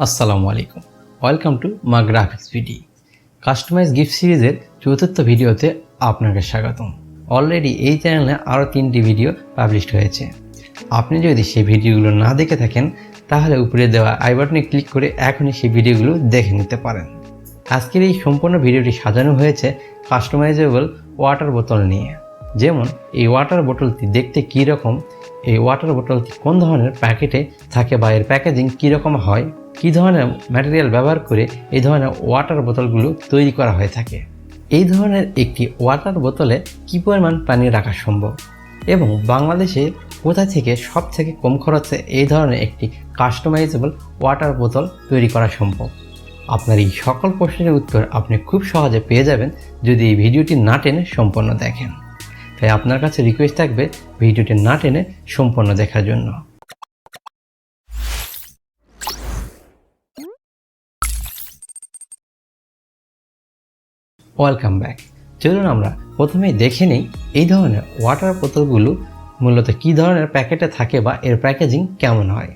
আসসালামু আলাইকুম, welcome to maagraphicsbd। Customize gift সিরিজের চতুর্থ ভিডিওতে আপনাকে স্বাগতম। অলরেডি এই চ্যানেলে আরও 3টি ভিডিও পাবলিশড হয়েছে। আপনি যদি সেই ভিডিওগুলো না দেখে থাকেন তাহলে উপরে দেওয়া আই বাটনে ক্লিক করে এখনই সেই ভিডিওগুলো দেখে নিতে পারেন। আজকের এই সম্পূর্ণ ভিডিওটি সাজানো হয়েছে কাস্টমাইজেবল ওয়াটার বোতল নিয়ে। যেমন এই ওয়াটার বোতলটি দেখতে কী রকম, এই ওয়াটার বোতলটি কোন ধরনের প্যাকেটে থাকে বা এর প্যাকেজিং কীরকম হয়, কী ধরনের ম্যাটেরিয়াল ব্যবহার করে এই ধরনের ওয়াটার বোতলগুলো তৈরি করা হয়ে থাকে, এই ধরনের একটি ওয়াটার বোতলে কী পরিমাণ পানি রাখা সম্ভব এবং বাংলাদেশে কোথা থেকে সব থেকে কম খরচে এই ধরনের একটি কাস্টমাইজেবল ওয়াটার বোতল তৈরি করা সম্ভব। আপনার এই সকল প্রশ্নের উত্তর আপনি খুব সহজে পেয়ে যাবেন যদি এই ভিডিওটি না টেনে সম্পূর্ণ দেখেন। তাই আপনার কাছে রিকোয়েস্ট থাকবে ভিডিওটি না টেনে সম্পূর্ণ দেখার জন্য। Welcome back. চলুন আমরা প্রথমেই দেখে নিই এই ধরনের ওয়াটার বোতলগুলো মূলত কী ধরনের প্যাকেটে থাকে বা এর প্যাকেজিং কেমন হয়।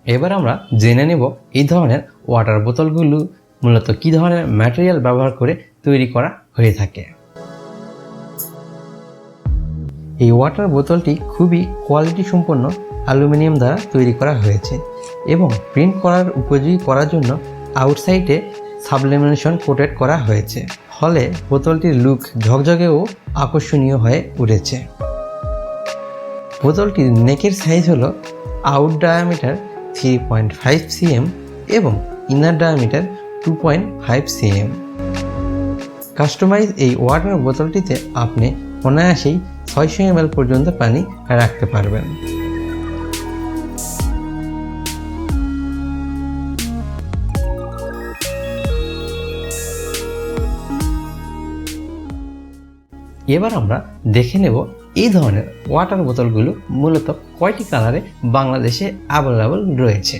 এবার আমরা জেনে নেব এই ধরনের ওয়াটার বোতলগুলো মূলত কী ধরনের ম্যাটেরিয়াল ব্যবহার করে তৈরি করা হয়ে থাকে। এই ওয়াটার বোতলটি খুবই কোয়ালিটি সম্পন্ন অ্যালুমিনিয়াম দ্বারা তৈরি করা হয়েছে এবং প্রিন্ট করার উপযোগী করার জন্য আউটসাইডে সাবলিমেশন কোটেড করা হয়েছে, ফলে বোতলটির লুক ঝকঝকে ও আকর্ষণীয় হয়ে উঠেছে। বোতলটির নেকের সাইজ হলো আউট ডায়ামিটার 3.5 cm এবং ইনার ডায়ামিটার 2.5 cm। কাস্টমাইজ এই ওয়াটার বোতলটিতে আপনি অনায়াসেই 600 ml পর্যন্ত পানি রাখতে পারবেন। এবার আমরা দেখে নেব এই ধরনের ওয়াটার বোতলগুলো মূলত কয়টি কালারে বাংলাদেশে অ্যাভেলেবল রয়েছে।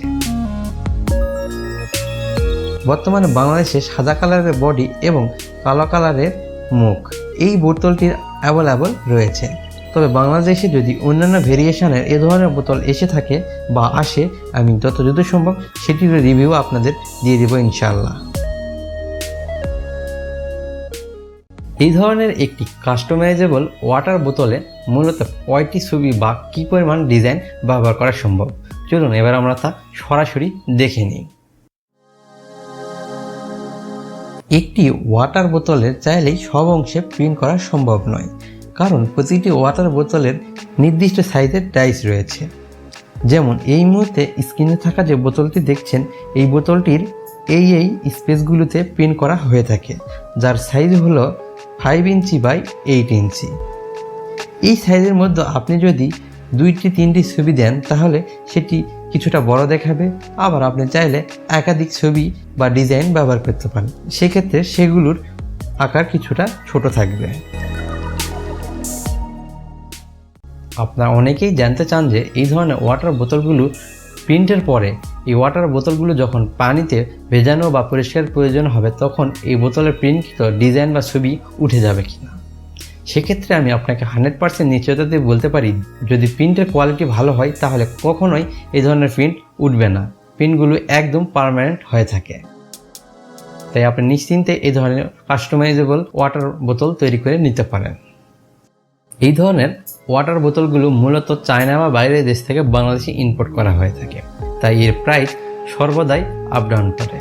বর্তমানে বাংলাদেশে সাদা কালারের বডি এবং কালো কালারের মুখ এই বোতলটির অ্যাভেলেবল রয়েছে। তবে বাংলাদেশে যদি অন্যান্য ভেরিয়েশনের এ ধরনের বোতল এসে থাকে বা আসে, আমি যত দ্রুত সম্ভব সেটির রিভিউ আপনাদের দিয়ে দেব ইনশাআল্লাহ। এই ধরনের একটি কাস্টমাইজেবল ওয়াটার বোতলে মূলত কয়টি ছবি বা কী পরিমাণ ডিজাইন ব্যবহার করা সম্ভব, চলুন এবার আমরা তা সরাসরি দেখে নিই। একটি ওয়াটার বোতলের চাইলেই সব অংশে প্রিন্ট করা সম্ভব নয়, কারণ প্রতিটি ওয়াটার বোতলের নির্দিষ্ট সাইজের ডাইস রয়েছে। যেমন এই মুহূর্তে স্ক্রিনে থাকা যে বোতলটি দেখছেন, এই বোতলটির এই স্পেসগুলোতে প্রিন্ট করা হয়ে থাকে, যার সাইজ হলো 5 ইঞ্চি বাই 8 ইঞ্চি। এই সাইজের মধ্যে আপনি যদি 2-3টি ছবি দেন তাহলে সেটি কিছুটা বড় দেখাবে, আবার আপনি চাইলে একাধিক ছবি বা ডিজাইন ব্যবহার করতে পারেন, সেক্ষেত্রে সেগুলোর আকার কিছুটা ছোট থাকবে। আপনারা অনেকেই জানতে চান যে এই ধরনের ওয়াটার বোতলগুলো প্রিন্টের পরে এই ওয়াটার বোতলগুলো যখন পানিতে ভেজানো বা পরিষ্কার প্রয়োজন হবে তখন এই বোতলের প্রিন্টকৃত ডিজাইন বা ছবি উঠে যাবে কিনা। সেক্ষেত্রে আমি আপনাকে 100% নিশ্চয়তা দিয়ে বলতে পারি, যদি প্রিন্টের কোয়ালিটি ভালো হয় তাহলে কখনোই এই ধরনের প্রিন্ট উঠবে না, প্রিন্টগুলো একদম পার্মানেন্ট হয়ে থাকে। তাই আপনি নিশ্চিন্তে এই ধরনের কাস্টমাইজেবল ওয়াটার বোতল তৈরি করে নিতে পারেন। এই ধরনের ওয়াটার বোতলগুলো মূলত চায়না বা বাইরের দেশ থেকে বাংলাদেশে ইম্পোর্ট করা হয়ে থাকে, তাই এর প্রাইস সর্বদাই আপ ডাউন করে।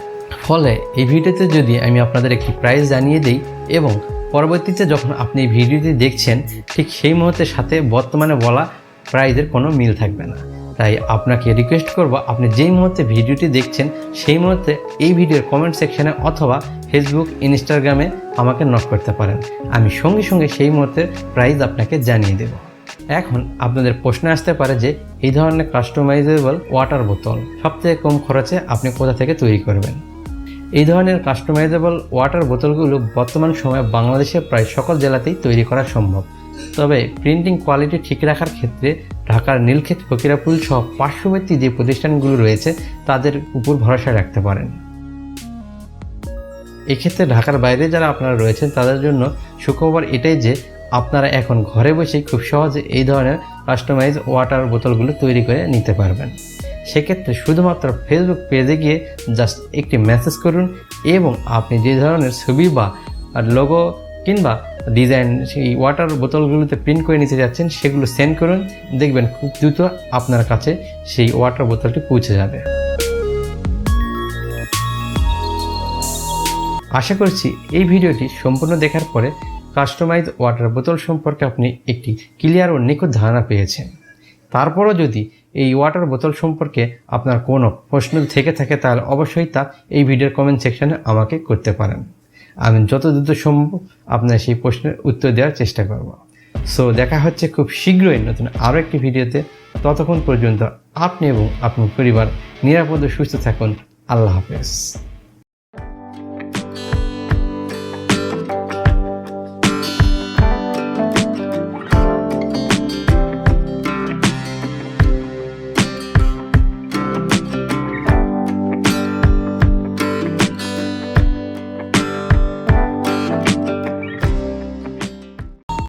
ফলে এই ভিডিওতে যদি আমি আপনাদের একটি প্রাইস জানিয়ে দিই এবং পরবর্তীতে যখন আপনি এই ভিডিওটি দেখছেন ঠিক সেই মুহূর্তের সাথে বর্তমানে বলা প্রাইসের কোনো মিল থাকবে না। তাই আপনাকে রিকোয়েস্ট করব, আপনি যেই মুহূর্তে ভিডিওটি দেখছেন সেই মুহূর্তে এই ভিডিওর কমেন্ট সেকশনে অথবা ফেসবুক, ইনস্টাগ্রামে আমাকে নক করতে পারেন, আমি সঙ্গে সঙ্গে সেই মুহূর্তের প্রাইস আপনাকে জানিয়ে দেব। এখন আপনাদের প্রশ্ন আসতে পারে যে এই ধরনের কাস্টমাইজেবল ওয়াটার বোতল সবথেকে কম খরচে আপনি কোথা থেকে তৈরি করবেন। এই ধরনের কাস্টমাইজেবল ওয়াটার বোতলগুলো বর্তমান সময়ে বাংলাদেশের প্রায় সকল জেলাতেই তৈরি করা সম্ভব, তবে প্রিন্টিং কোয়ালিটি ঠিক রাখার ক্ষেত্রে ঢাকার নীলক্ষেত ফকিরাপুল সহ পার্শ্ববর্তী যে প্রতিষ্ঠানগুলো রয়েছে তাদের উপর ভরসা রাখতে পারেন। এক্ষেত্রে ঢাকার বাইরে যারা আপনারা রয়েছেন তাদের জন্য সুখবর এটাই যে আপনারা এখন ঘরে বসেই খুব সহজে এই ধরনের কাস্টমাইজ ওয়াটার বোতলগুলো তৈরি করে নিতে পারবেন। সেক্ষেত্রে শুধুমাত্র ফেসবুক পেজে গিয়ে জাস্ট একটি মেসেজ করুন এবং আপনি যে ধরনের ছবি বা লোগো কিংবা ডিজাইন সেই ওয়াটার বোতলগুলোতে প্রিন্ট করে নিতে যাচ্ছেন সেগুলো সেন্ড করুন, দেখবেন খুব দ্রুত আপনার কাছে সেই ওয়াটার বোতলটি পৌঁছে যাবে। আশা করছি এই ভিডিওটি সম্পূর্ণ দেখার পরে কাস্টমাইজ ওয়াটার বোতল সম্পর্কে আপনি একটি ক্লিয়ার ও নিখুঁত ধারণা পেয়েছেন। তারপরও যদি এই ওয়াটার বোতল সম্পর্কে আপনার কোনো প্রশ্ন থেকে থাকে তাহলে অবশ্যই তা এই ভিডিওর কমেন্ট সেকশনে আমাকে করতে পারেন। আমি যত দ্রুত সম্ভব আপনার সেই প্রশ্নের উত্তর দেওয়ার চেষ্টা করব। সো দেখা হচ্ছে খুব শীঘ্রই নতুন আরও একটি ভিডিওতে। ততক্ষণ পর্যন্ত আপনি এবং আপনার পরিবার নিরাপদ ও সুস্থ থাকুন। আল্লাহ হাফেজ।